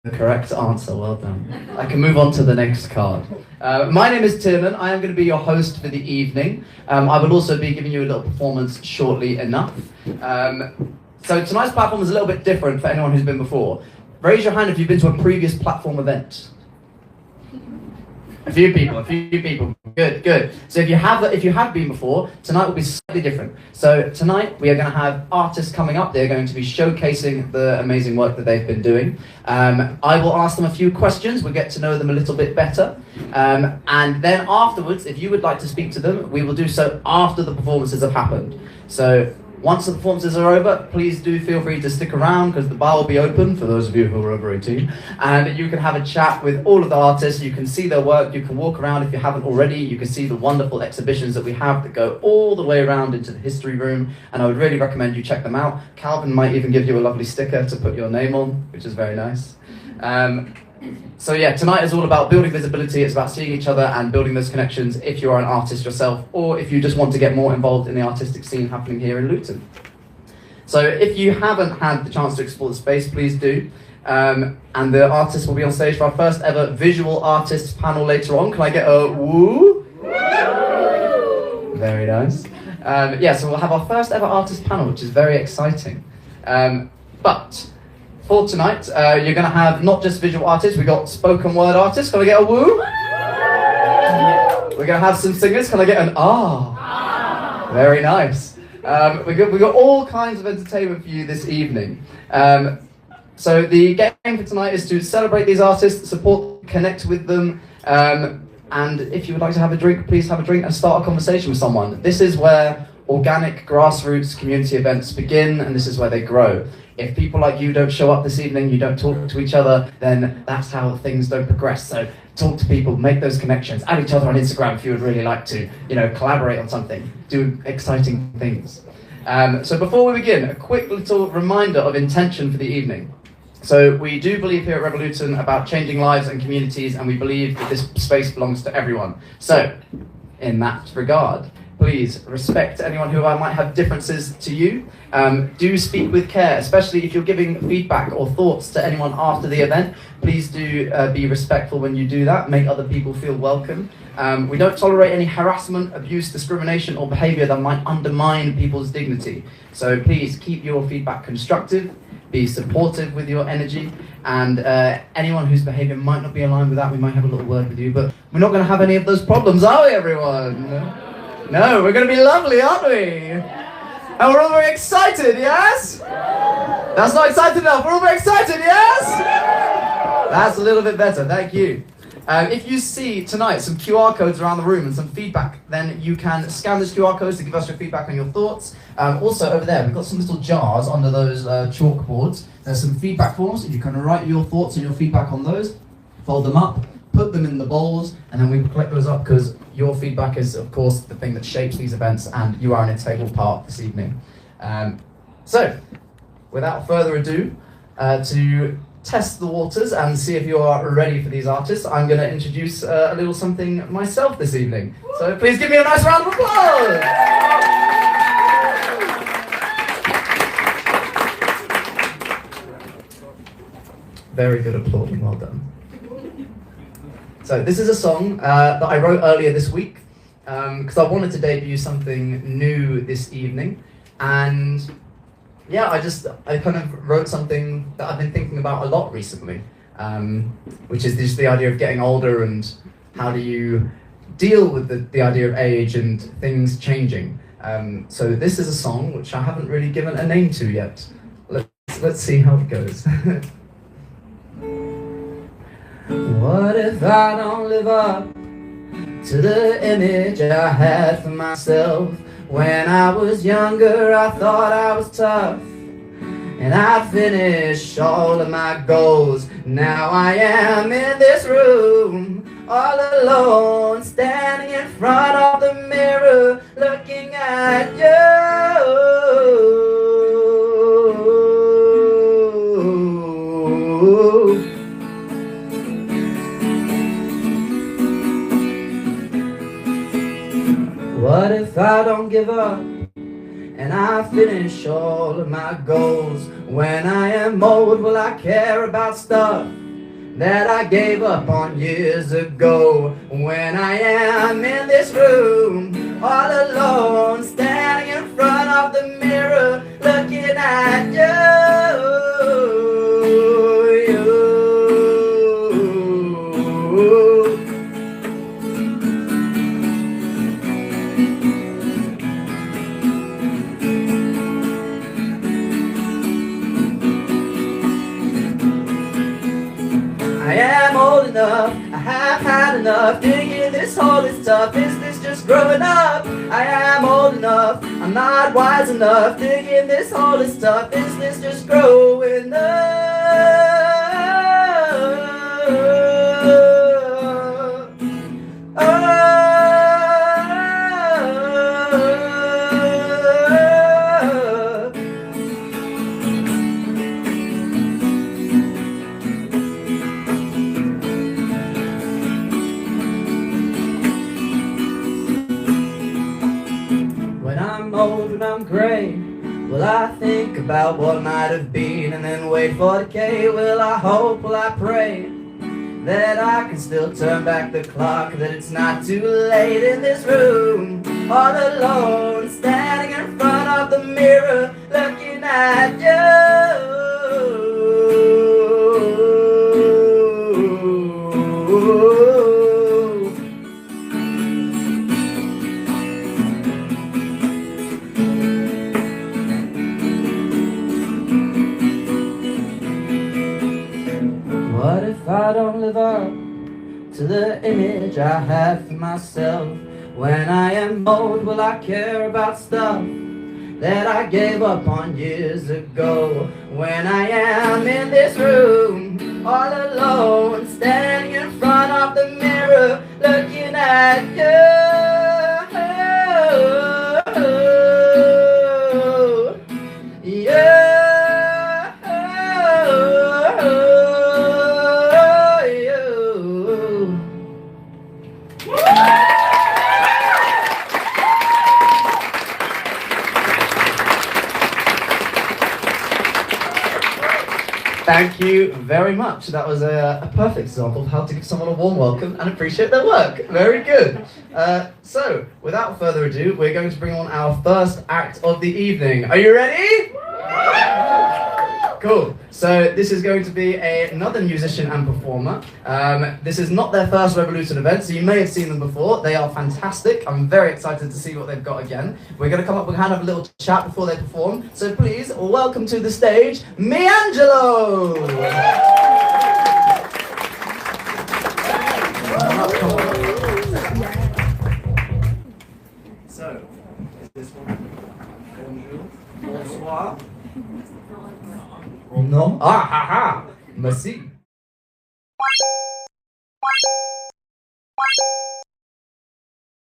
The correct answer, well done. I can move on to the next card. My name is Tim and I am going to be your host for the evening. I will also be giving you a little performance shortly enough. So tonight's platform is a little bit different for anyone who's been before. Raise your hand if you've been to a previous platform event. A few people. Good. So if you have been before, tonight will be slightly different. So tonight we are going to have artists coming up. They're going to be showcasing the amazing work that they've been doing. I will ask them a few questions. We'll get to know them a little bit better. And then afterwards, if you would like to speak to them, we will do so after the performances have happened. So once the performances are over, please do feel free to stick around because the bar will be open for those of you who are over 18. And you can have a chat with all of the artists. You can see their work. You can walk around if you haven't already. You can see the wonderful exhibitions that we have that go all the way around into the history room. And I would really recommend you check them out. Calvin might even give you a lovely sticker to put your name on, which is very nice. So yeah, tonight is all about building visibility. It's about seeing each other and building those connections if you are an artist yourself or if you just want to get more involved in the artistic scene happening here in Luton. So if you haven't had the chance to explore the space, please do. And the artists will be on stage for our first ever visual artists panel later on. Can I get a woo? Very nice. Yeah, so we'll have our first ever artist panel, which is very exciting. But for tonight, you're going to have not just visual artists, we've got spoken word artists. Can I get a woo? We're going to have some singers. Can I get an ah? Very nice. We've got all kinds of entertainment for you this evening. So the game for tonight is to celebrate these artists, support, connect with them, and if you would like to have a drink, please have a drink and start a conversation with someone. This is where organic grassroots community events begin, and this is where they grow. If people like you don't show up this evening, you don't talk to each other, then that's how things don't progress. So talk to people, make those connections, add each other on Instagram if you would really like to, collaborate on something, do exciting things. So before we begin, a quick little reminder of intention for the evening. So we do believe here at Revoluton about changing lives and communities, and we believe that this space belongs to everyone. So in that regard, please respect anyone who might have differences to you. Do speak with care, especially if you're giving feedback or thoughts to anyone after the event. Please do be respectful when you do that. Make other people feel welcome. We don't tolerate any harassment, abuse, discrimination, or behavior that might undermine people's dignity. So please keep your feedback constructive, be supportive with your energy, and anyone whose behavior might not be aligned with that, we might have a little word with you, but we're not going to have any of those problems, are we, everyone? No, we're going to be lovely, aren't we? And we're all very excited, yes? That's not excited enough. We're all very excited, yes? That's a little bit better, thank you. If you see tonight some QR codes around the room and some feedback, then you can scan those QR codes to give us your feedback on your thoughts. Also over there, we've got some little jars under those chalkboards. There's some feedback forms, and you can write your thoughts and your feedback on those, fold them up, put them in the bowls, and then we collect those up because your feedback is, of course, the thing that shapes these events, and you are an integral part this evening. So, without further ado, to test the waters and see if you are ready for these artists, I'm going to introduce a little something myself this evening. So please give me a nice round of applause! Very good applauding, well done. So this is a song that I wrote earlier this week because I wanted to debut something new this evening, and yeah, I kind of wrote something that I've been thinking about a lot recently, which is just the idea of getting older and how do you deal with the idea of age and things changing. So this is a song which I haven't really given a name to yet. Let's see how it goes. What if I don't live up to the image I had for myself? When I was younger, I thought I was tough, and I'd finish all of my goals. Now I am in this room, all alone, standing in front of the mirror, looking at you. What if I don't give up and I finish all of my goals? When I am old, will I care about stuff that I gave up on years ago. When I am in this room, all alone, standing in front of the mirror, looking at you. I am old enough, I have had enough. Thinking this whole is tough, is this just growing up? I am old enough, I'm not wise enough. Thinking this whole is tough, is this just growing up? When I'm old and I'm gray, will I think about what might have been and then wait for decay? Will I hope, will I pray that I can still turn back the clock, that it's not too late in this room, all alone, standing in front of the mirror, looking at you. What if I don't live up to the image I have for myself? When I am old, will I care about stuff that I gave up on years ago? When I am in this room, all alone, standing in front of the mirror, looking at you. Yeah. Thank you very much. That was a perfect example of how to give someone a warm welcome and appreciate their work. Very good. So, without further ado, we're going to bring on our first act of the evening. Are you ready? Cool. So this is going to be another musician and performer. This is not their first Revoluton event, so you may have seen them before. They are fantastic. I'm very excited to see what they've got again. We're going to come up, we're going to have a little chat before they perform. So please, welcome to the stage, Miangelo! So, is this one? Bonjour. Bonsoir. Non? Ah, ha, ha. Merci.